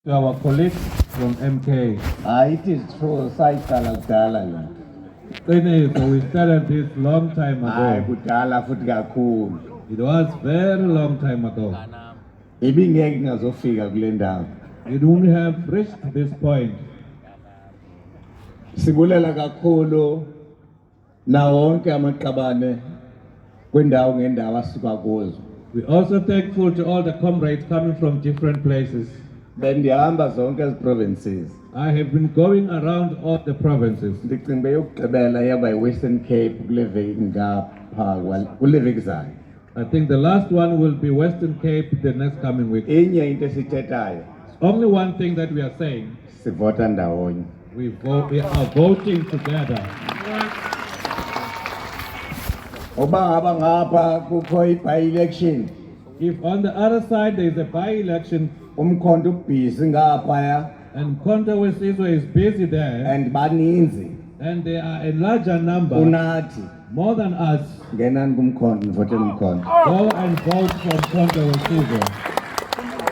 To our colleagues from MK. It is true, sayiqala kudala la. Qiniso, we started this long time Hayi ago. kudala futhi kakhulu. It was very long time ago. Ibingeke ngazofika kule ndawo. It wouldn't have reached this point. Sibulela kakhulu na wonke amaqabane kwendawo ngendawo asuka kuzo. We're also thankful to all the comrades coming from different places. Bendihamba zonke ezi provinces. I have been going around all the provinces. Ndicinga beyokugqibela yaba yi-Western Cape kule veki ngapha kule veki zayo. I think the last one will be Western Cape the next coming week. Inye into esithethayo Only one thing that we are saying, sivota ndawonye. we are voting together. Oba ngaba ngapha kukho i-by-election, If on the other side there is a by-election umkhonto ubhizi ngaphaya and Konto Wesizwe is busy there and baninzi and there are a larger number, kunathi, more than us, ngenani kumkhonto nivotele umkhonto. go and vote for Konto Wesizwe.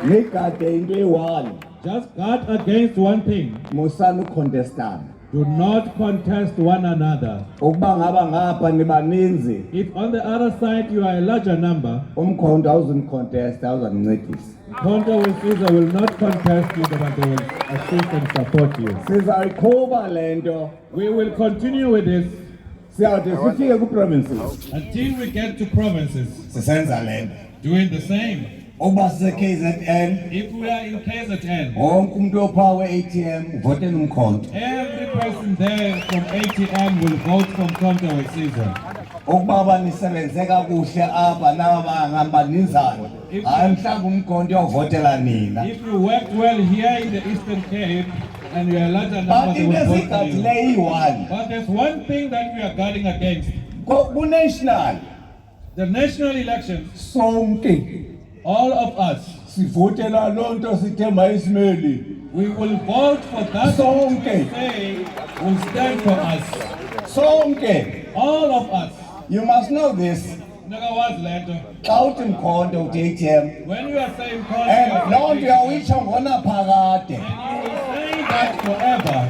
Nigade into eyi-one, Just guard against one thing. musani ukhontestana. Do not contest one another. Ukuba ngaba ngapha nibaninzi, If on the other side you are a larger number, umkhonto awuzunicontesta, awuzanincedisa. Konto Wesizwe will not contest you, but they will assist and support you. Sizayiqhuba le nto, We will continue with this siyawude sifike ku-provinces until we get to provinces sisenza le nto. doing the same. Ukuba sise-KZN, If we are in KZN, wonke umuntu ophaa we-ATM uvotele umkhonto. every person there from ATM will vote from Konto Wesizwe. Ukuba banisebenze kakuhle apha naba bangahamba ninzani, hayi mhlawumbe umkhonto uyovotela nina. If you worked well here in the Eastern Cape and you are a larger number, But they into will vote for you. esigadile iyi-one, But there's one thing that we are guarding against. ku-national, The national elections, sonke all of us, sivotela loo nto sithe mayisimeli. we will vote for that Sonke. which we say will stand for us. Sonke, All of us. you must know this. Nakawazi lento. Xa uthi mkhonto uthi ATM, When you are saying Konto, and loo nto and uyawitsho ngona phakade. you will say that forever.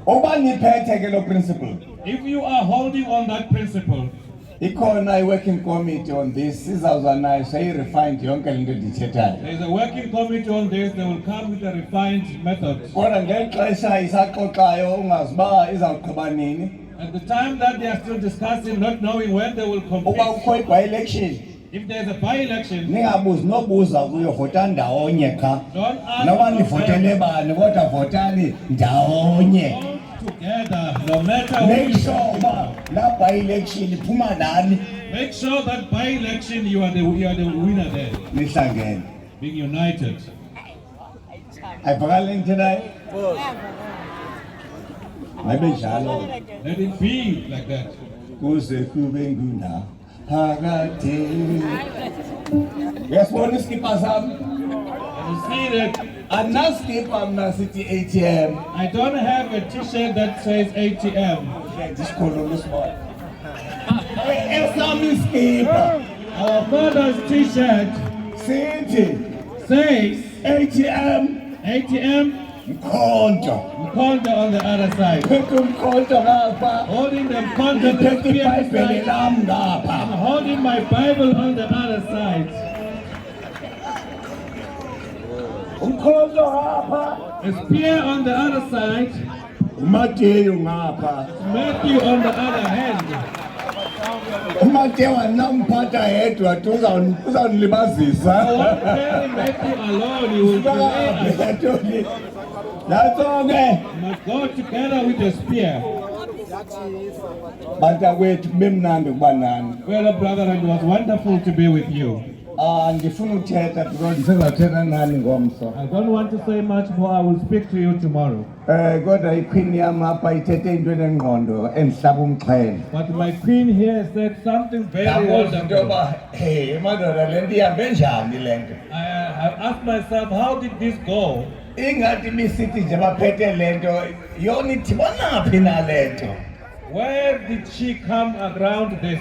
Uba niphethe ke lo principle, If you are holding on that principle, ikhona i-working committee on this, sizawuza nayo seyi-refined yonke le nto ndithethayo. there is a working committee on this. They will come with a refined method. Kodwa ngeli xesha isaxoxayo ungazi uba izawuqhuba nini. At the time that they are still discussing, not knowing when they will Uba complete, kukho i-by-election, if there is a by-election, ningabuzi nobuza kuyo vota ndawonye qha. don't ask Noba for nivotele bani kodwa votani ndawonye. vote together, no matter Make who. sure uba laa by-election iphuma nani Make sure that by-election you are the winner there, nihlangene. being united. Ayivakali le ndithethayo? Mayibe njalo. Let it be like that. Kuze kube ngunda phakade. Uyasibona iskipa sami? You see that Andinaskipa mna sithi ATM. I don't have a t-shirt that says ATM. Ndisikhuluma isibona. Esami iskipa Our father's t-shirt sithi says ATM ATM, mkhonto. Konto on the other side. Phethe umkhonto ngapha. Holding the Konto on the Ngiphethe ibhayibheli side, lam and ngapha. holding my Bible on the other side. Umkhonto ngapha. A spear on the other side, uMateyu ngapha. Matthew on the other hand. uMateyu andinamphatha yedwa tu uzawundilibazisa. Carry Matthew alone, you will delay us. Natso-ke You must go together with the spear. bantakwethu kube mnandi ukuba nani. Well, brother, it was wonderful to be with you. Ndifuna uthetha because ndisezawuthetha nani ngomso. I don't want to say much, for I will speak to you tomorrow. Kodwa iqueen yam apha ithethe into enengqondo endihlaba umxhele. But my queen here said something very Ndabuza into wonderful. yoba hey madoda le nto ihambe njani le nto. I have asked myself, how did this go? Ingathi ibisithi nje baphethe le nto yona ithi bonaphi na le nto. Where did she come around this?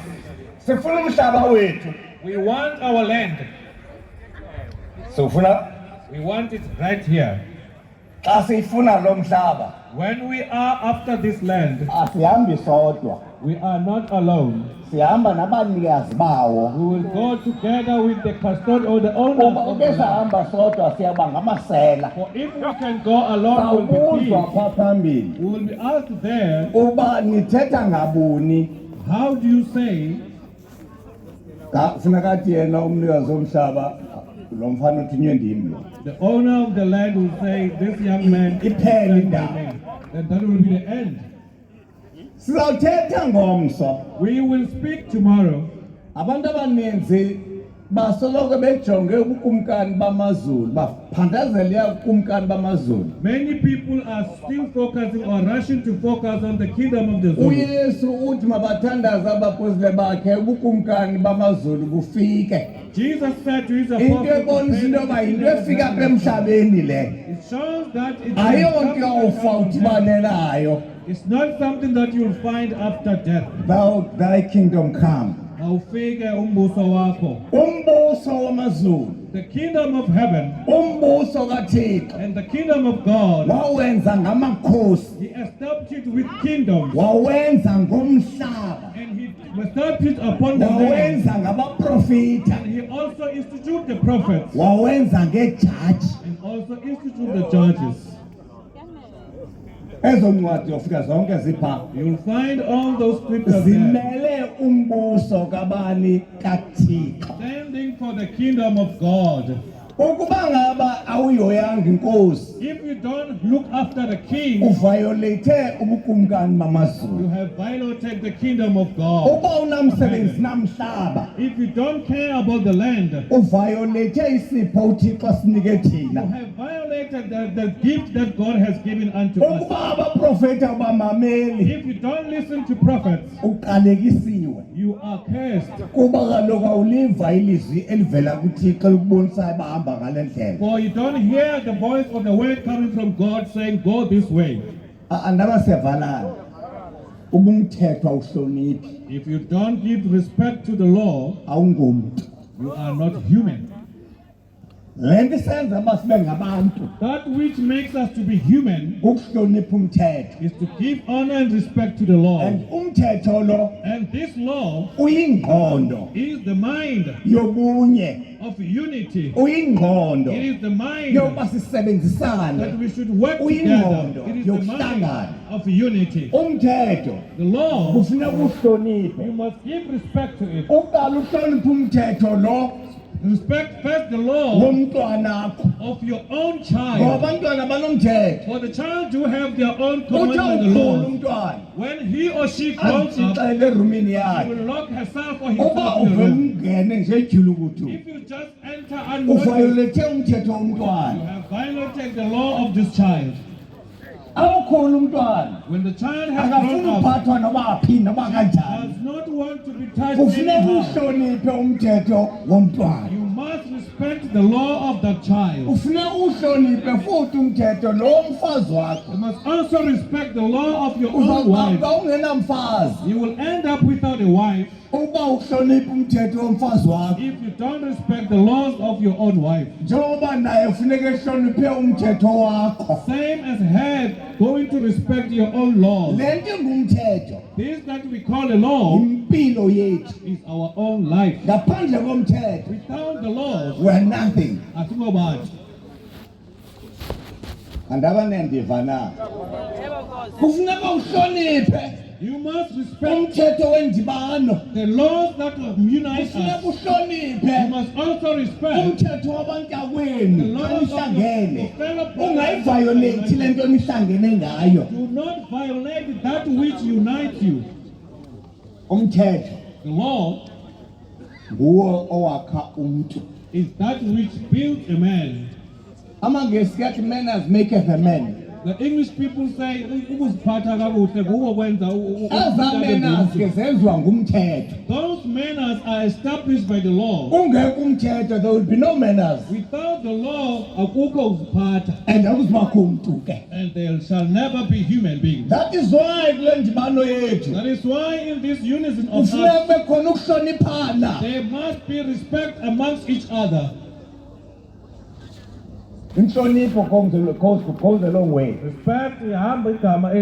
Sifuna umhlaba wethu. We want our land. sofuna We want it right here. xa sifuna lo mhlaba When we are after this land, asihambi sodwa, we are not alone. sihamba nabanikazi bawo. We will go together with the custodian or the owner Kuba of the uke land. sahamba sodwa siyaba ngamasela. For if we can go alone, we'll be Sawubuzwa thieves. pha phambili We will be asked there, uba nithetha ngabuni. how do you say? Funeka athi yena umnikazi womhlaba lo mfana uthunywe ndim lo. The owner of the land will say, this young man is Iphele my indaba. name. Then that will be the end. Sizawuthetha ngomso. We will speak tomorrow. Abantu abaninzi basoloko bejonge ubukumkani bamazulu, baphandazela ubukumkani bamazulu. Many people are still focusing or rushing to focus on the kingdom of the Zulu. uYesu uthi mabathandaze abapostile bakhe ubukumkani bamazulu bufike. Jesus said to his Into apostles, ebonisa into yoba yinto efika apha emhlabeni le. it shows that Ayonto yawufa udibane nayo. it's not something that you'll find after death. Thy kingdom come. Awufike umbuso wakho. Umbuso wamazulu, The kingdom of heaven umbuso kaThixo and the kingdom of God, wawenza ngamakhosi, he established it with kingdoms, wawenza ngomhlaba, and he established it upon the land. wawenza ngabaprofita, And he also instituted the prophets wawenza ngejaji. and also instituted the judges. Ezo ncwadi yofika zonke zipha You'll find all those scriptures there, zimele umbuso kabani kaThixo. standing for the kingdom of God. Ukuba ngaba awuyoyanga inkosi, If you don't look after the king, uviolate ubukumkani you bamazulu. have violated the kingdom of God. Uba unamsebenzi namhlaba, If you don't care about the land, uviolate isipho uThixo sinike you thina. have violated the gift that God has given unto us. Ukuba abaprofeta bamameli, If you don't listen to prophets, uqalekisiwe. you are cursed. Kuba kaloku awuliva ilizwi elivela kuThixo likubonisayo bahamba ngale ndlela. For you don't hear the voice or the word coming from God saying, go this way. Andaba siyavalana. Ubumthetho awuhloniphi, If you don't give respect to the law, awungomntu. you are not human. Lento isenza masibe ngabantu That which makes us to be human ukuhlonipha umthetho. is to give honor and respect to the law. And umthetho lo And this law uyingqondo is the mind yobunye, of unity. uyingqondo It is the mind yokuba that sisebenzisane. we should work together. It is the mind of unity. Umthetho The law, kufuneka uhloniphe. you must give respect to it. Uqala uhloniphe umthetho lo Respect first the law womntwanakho. of your own Ngoba child. abantwana banomthetho. For the child do have their own Uthi commandment and awukhula laws. umntwana When he or she grows up, azixele erumini he yakhe. will lock herself or Uba himself in a uvele room. ungene nje ejulukudu, If you just enter unnoticed, uviolate umthetho you womntwana. have violated the law of this child. Awukhula umntwana When the child has akafuni grown up, uphathwa noba phi noba kanjani. does not want to be touched Kufuneka anyhow. uhloniphe umthetho womntwana. You must respect the law of the child. Kufuneka uhloniphe futhi umthetho lo womfazi You wakho. must also respect the law of your own wife. Uzawuba ungenamfazi You will end up without a wife uba uhloniphe umthetho womfazi wakho. if you don't respect the laws of your own wife. Njengoba naye kufuneka ehloniphe umthetho wakho. Same as head going to respect your own laws. Le nto ingumthetho This that we call a law impilo yethu. is our own life. Ngaphandle komthetho Without the laws, we're nothing. asingobani. Andaba nendiva na. Kufuneka uhloniphe You must respect umthetho wendibano. the laws that unite Kufuneka us. uhloniphe You must also respect umthetho wabantakwenu the xa laws of nihlangene. your fellow Ungayiviolate le brothers. nto nihlangene ngayo. Do not violate that which unites you. Umthetho The law nguwo owakha umntu. is that which builds a man. AmaNgesi kathi manners maketh a man. The English people say ukuziphatha kakuhle kuwo kwenza Eza manners ke zenziwa ngumthetho. Those manners are established by the law. Ungekho umthetho there will be no manners. Without the law akukho ukuziphatha, And akuzubakho umntu ke. and there shall never be human beings. That is why kule ndibano yethu That is why in this unison of kufuneka us, kube khona ukuhloniphana. there must be respect amongst each other. inhlonipho goes a long way. Respect ihamba igama